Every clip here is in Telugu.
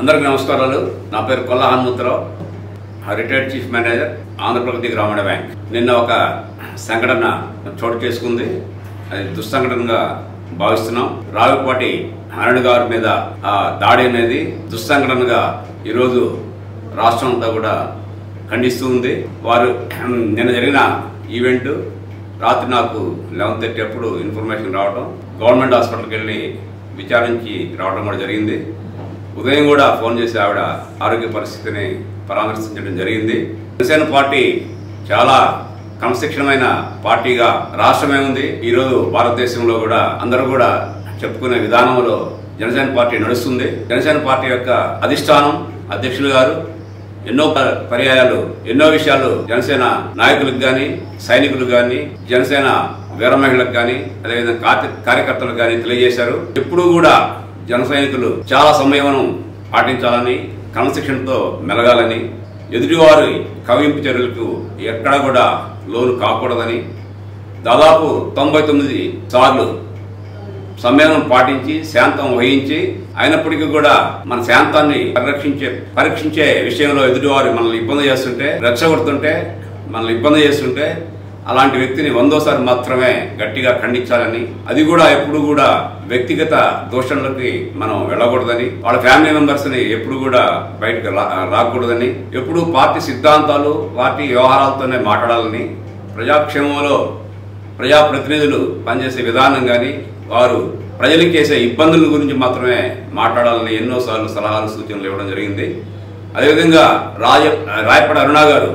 అందరికీ నమస్కారాలు. నా పేరు Kolla Hanumantharao, retired chief manager Andhra Pragathi Grameena bank. నిన్న ఒక సంఘటన చోటు చేసుకుంది. అది దుస్సంఘటనగా భావిస్తున్నాం. రావిపాటి అరుణ్ గారి మీద ఆ దాడి అనేది దుస్సంఘటనగా ఈరోజు రాష్ట్రం అంతా కూడా ఖండిస్తూ ఉంది. వారు నిన్న జరిగిన ఈవెంట్ రాత్రి నాకు 11:30 అప్పుడు ఇన్ఫర్మేషన్ రావడం, గవర్నమెంట్ హాస్పిటల్కి వెళ్ళి విచారించి రావడం కూడా జరిగింది. ఉదయం కూడా ఫోన్ చేసి ఆవిడ ఆరోగ్య పరిస్థితిని పరామర్శించడం జరిగింది. జనసేన పార్టీ చాలా క్రమశిక్షణమైన పార్టీగా రాష్ట్రమే ఉంది. ఈరోజు భారతదేశంలో కూడా అందరూ కూడా చెప్పుకునే విధానంలో జనసేన పార్టీ నడుస్తుంది. జనసేన పార్టీ యొక్క అధిష్టానం, అధ్యక్షులు గారు ఎన్నో పర్యాయాలు ఎన్నో విషయాలు జనసేన నాయకులకు కానీ, సైనికులకు కానీ, జనసేన వీర మహిళలకు కానీ, అదేవిధంగా కార్యకర్తలకు కానీ తెలియజేశారు. ఎప్పుడూ కూడా జన సైనికులు చాలా సంయమనం పాటించాలని, క్రమశిక్షణతో మెలగాలని, ఎదుటివారి కవింపు చర్యలకు ఎక్కడా కూడా లోను కాకూడదని, దాదాపు 99 సార్లు సంయమనం పాటించి శాంతం వహించి అయినప్పటికీ కూడా మన శాంతాన్ని పరీక్షించే విషయంలో ఎదుటివారు మనల్ని ఇబ్బంది చేస్తుంటే, రెచ్చగొడుతుంటే, మనల్ని ఇబ్బంది చేస్తుంటే అలాంటి వ్యక్తిని 100సారి మాత్రమే గట్టిగా ఖండించాలని, అది కూడా ఎప్పుడు కూడా వ్యక్తిగత దోషణలకి మనం వెళ్ళకూడదని, వాళ్ళ ఫ్యామిలీ మెంబర్స్ ని ఎప్పుడు కూడా బయటకు రాకూడదని, ఎప్పుడు పార్టీ సిద్ధాంతాలు, పార్టీ వ్యవహారాలతోనే మాట్లాడాలని, ప్రజాక్షేమంలో ప్రజాప్రతినిధులు పనిచేసే విధానం కానీ, వారు ప్రజలకు చేసే ఇబ్బందుల గురించి మాత్రమే మాట్లాడాలని ఎన్నోసార్లు సలహాలు, సూచనలు ఇవ్వడం జరిగింది. అదేవిధంగా రాయపాటి అరుణ గారు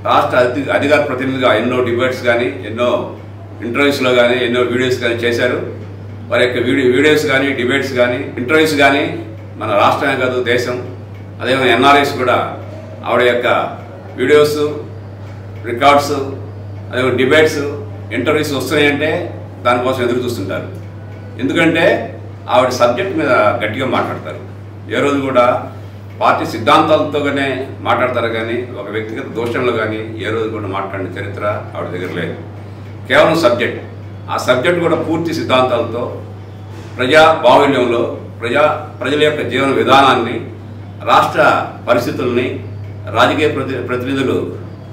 రాష్ట్ర అధికార ప్రతినిధిగా ఎన్నో డిబేట్స్ కానీ, ఎన్నో ఇంటర్వ్యూస్లో కానీ, ఎన్నో వీడియోస్ కానీ చేశారు. వారి యొక్క వీడియోస్ కానీ, డిబేట్స్ కానీ, ఇంటర్వ్యూస్ కానీ మన రాష్ట్రమే కాదు దేశం, అదేవిధంగా ఎన్ఆర్ఐస్ కూడా ఆవిడ యొక్క వీడియోస్, రికార్డ్స్, అదేవిధంగా డిబేట్స్, ఇంటర్వ్యూస్ వస్తున్నాయంటే దానికోసం ఎదురు చూస్తుంటారు. ఎందుకంటే ఆవిడ సబ్జెక్ట్ మీద గట్టిగా మాట్లాడతారు. ఏ రోజు కూడా పార్టీ సిద్ధాంతాలతోనే మాట్లాడతారు కానీ ఒక వ్యక్తిగత దోషంలో కానీ ఏ రోజు కూడా మాట్లాడిన చరిత్ర ఆవిడ దగ్గర లేదు. కేవలం సబ్జెక్ట్, ఆ సబ్జెక్ట్ కూడా పూర్తి సిద్ధాంతాలతో, ప్రజా బాహుళ్యంలో ప్రజల యొక్క జీవన విధానాన్ని, రాష్ట్ర పరిస్థితుల్ని, రాజకీయ ప్రతినిధులు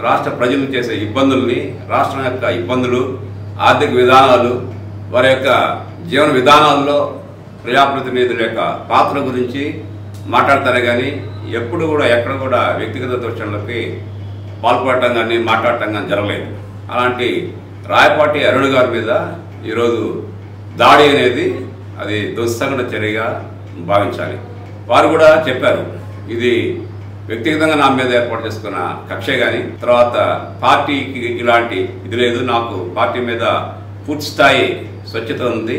రాష్ట్ర ప్రజలు చేసే ఇబ్బందుల్ని, రాష్ట్రం యొక్క ఇబ్బందులు, ఆర్థిక విధానాలు, వారి యొక్క జీవన విధానాల్లో ప్రజాప్రతినిధుల యొక్క పాత్ర గురించి మాట్లాడతారే కానీ ఎప్పుడు కూడా ఎక్కడ కూడా వ్యక్తిగత దోషణలకి పాల్పడటం కానీ మాట్లాడటం కానీ జరగలేదు. అలాంటి రాయపాటి అరుణ్ గారి మీద ఈరోజు దాడి అనేది అది దుస్సంఘటన చర్యగా భావించాలి. వారు కూడా చెప్పారు, ఇది వ్యక్తిగతంగా నా మీద ఏర్పాటు చేసుకున్న కక్షే కానీ తర్వాత పార్టీకి ఇలాంటి ఇది లేదు. నాకు పార్టీ మీద పూర్తి స్థాయి స్వచ్ఛత ఉంది.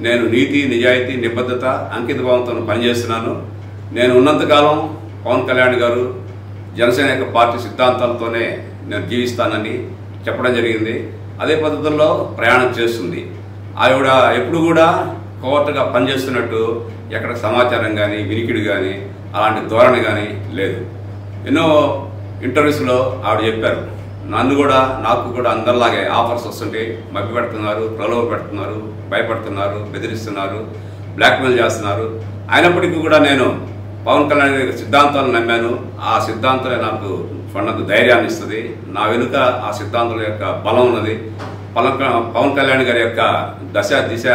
నేను నీతి, నిజాయితీ, నిబద్ధత, అంకిత భావంతో పనిచేస్తున్నాను. నేను ఉన్నంతకాలం పవన్ కళ్యాణ్ గారు జనసేన యొక్క పార్టీ సిద్ధాంతాలతోనే నేను జీవిస్తానని చెప్పడం జరిగింది. అదే పద్ధతుల్లో ప్రయాణం చేస్తుంది. ఆవిడ ఎప్పుడు కూడా కోవర్ట్గా పనిచేస్తున్నట్టు ఎక్కడ సమాచారం కానీ, వినికిడి కానీ, అలాంటి ధోరణి కానీ లేదు. ఎన్నో ఇంటర్వ్యూస్లో ఆవిడ చెప్పారు, నాకు కూడా అందరిలాగే ఆఫర్స్ వస్తుంటే మభ్యపెడుతున్నారు, ప్రలోభ పెడుతున్నారు, భయపడుతున్నారు, బెదిరిస్తున్నారు, బ్లాక్మెయిల్ చేస్తున్నారు. అయినప్పటికీ కూడా నేను పవన్ కళ్యాణ్ గారి సిద్ధాంతాలను నమ్మాను. ఆ సిద్ధాంతాలే నాకు కొండంత ధైర్యాన్ని ఇస్తుంది. నా వెనుక ఆ సిద్ధాంతాల యొక్క బలం ఉన్నది. పవన్ కళ్యాణ్ గారి యొక్క దిశ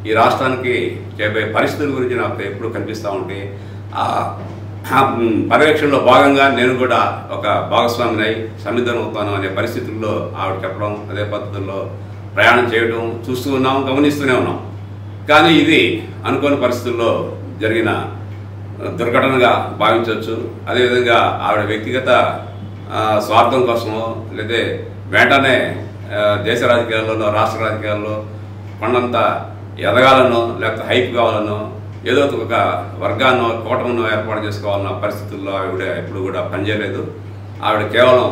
ఈ రాష్ట్రానికి చేయబోయే పరిస్థితుల గురించి నాకు ఎప్పుడు కనిపిస్తూ ఉంటే ఆ పర్యవేక్షణలో భాగంగా నేను కూడా ఒక భాగస్వామినై సన్నిధనం అవుతాను అనే పరిస్థితుల్లో ఆవిడ చెప్పడం, అదే పద్ధతుల్లో ప్రయాణం చేయడం చూస్తూ ఉన్నాం, గమనిస్తూనే ఉన్నాం. కానీ ఇది అనుకోని పరిస్థితుల్లో జరిగిన దుర్ఘటనగా భావించవచ్చు. అదేవిధంగా ఆవిడ వ్యక్తిగత స్వార్థం కోసమో లేదా వెంటనే దేశ రాజకీయాల్లోనో, రాష్ట్ర రాజకీయాల్లో కొండంత ఎదగాలనో, లేకపోతే హైప్ కావాలనో, ఏదో ఒక వర్గాన్నో, కూటమినో ఏర్పాటు చేసుకోవాలన్న పరిస్థితుల్లో ఆవిడ ఎప్పుడు కూడా పనిచేయలేదు. ఆవిడ కేవలం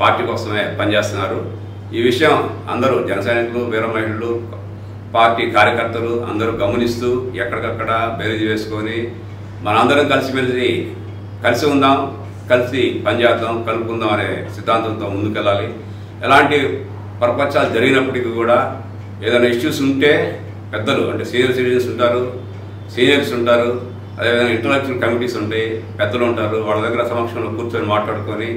పార్టీ కోసమే పనిచేస్తున్నారు. ఈ విషయం అందరూ జన సైనికులు, వీర మహిళలు, పార్టీ కార్యకర్తలు అందరూ గమనిస్తూ ఎక్కడికక్కడ బేరీజు వేసుకొని మనందరం కలిసి ఉందాం, కలిసి పనిచేద్దాం, కలుపుకుందాం అనే సిద్ధాంతంతో ముందుకెళ్ళాలి. ఎలాంటి పరపక్షాలు జరిగినప్పటికీ కూడా ఏదైనా ఇష్యూస్ ఉంటే పెద్దలు అంటే సీనియర్ సిటిజన్స్ ఉంటారు, సీనియర్స్ ఉంటారు, అదేవిధంగా ఇంటలెక్చువల్ కమిటీస్ ఉంటాయి, పెద్దలు ఉంటారు, వాళ్ళ దగ్గర సమక్షంలో కూర్చొని మాట్లాడుకొని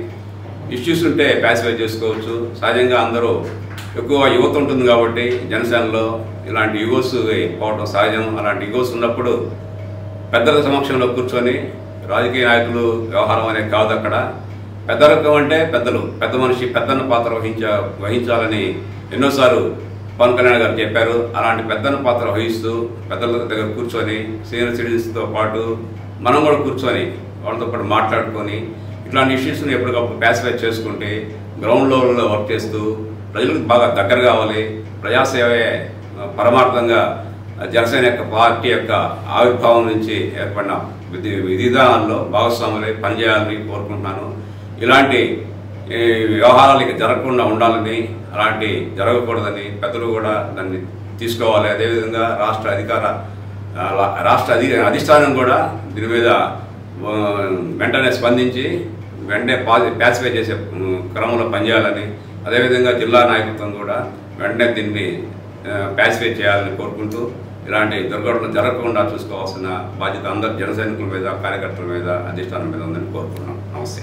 ఇష్యూస్ ఉంటే ప్యాసిఫై చేసుకోవచ్చు. సహజంగా అందరూ ఎక్కువ యువత ఉంటుంది కాబట్టి జనసేనలో ఇలాంటి ఈగోస్ పోవడం సహజం. అలాంటి ఈగోస్ ఉన్నప్పుడు పెద్దల సమక్షంలో కూర్చొని రాజకీయ నాయకులు వ్యవహారం అనేది కాదు. అక్కడ పెద్ద రకం అంటే పెద్దలు, పెద్ద మనిషి పెద్దన్న పాత్ర వహించాలని ఎన్నోసార్లు పవన్ కళ్యాణ్ గారు చెప్పారు. అలాంటి పెద్దన్న పాత్ర వహిస్తూ పెద్దల దగ్గర కూర్చొని సీనియర్ సిటిజన్స్తో పాటు మనం కూడా కూర్చొని వాళ్ళతో పాటు మాట్లాడుకొని ఇట్లాంటి ఇష్యూస్ని ఎప్పటికప్పుడు ప్యాసిఫై చేసుకుంటే గ్రౌండ్ లెవెల్లో వర్క్ చేస్తూ ప్రజలకు బాగా దగ్గర కావాలి. ప్రజాసేవే పరమార్థంగా జనసేన యొక్క పార్టీ యొక్క ఆవిర్భావం నుంచి ఏర్పడిన విధానాల్లో భాగస్వాములై పనిచేయాలని కోరుకుంటున్నాను. ఇలాంటి వ్యవహారాలు జరగకుండా ఉండాలని, అలాంటి జరగకూడదని పెద్దలు కూడా దాన్ని తీసుకోవాలి. అదేవిధంగా రాష్ట్ర అధిష్టానం కూడా దీని మీద వెంటనే స్పందించి వెంటనే ప్యాసిఫై చేసే క్రమంలో పనిచేయాలని, అదేవిధంగా జిల్లా నాయకత్వం కూడా వెంటనే దీన్ని ప్యాసిఫై చేయాలని కోరుకుంటూ ఇలాంటి దుర్ఘటనలు జరగకుండా చూసుకోవాల్సిన బాధ్యత అందరు జన సైనికుల మీద, కార్యకర్తల మీద, అధిష్టానం మీద ఉందని కోరుకుంటున్నాం. నమస్తే.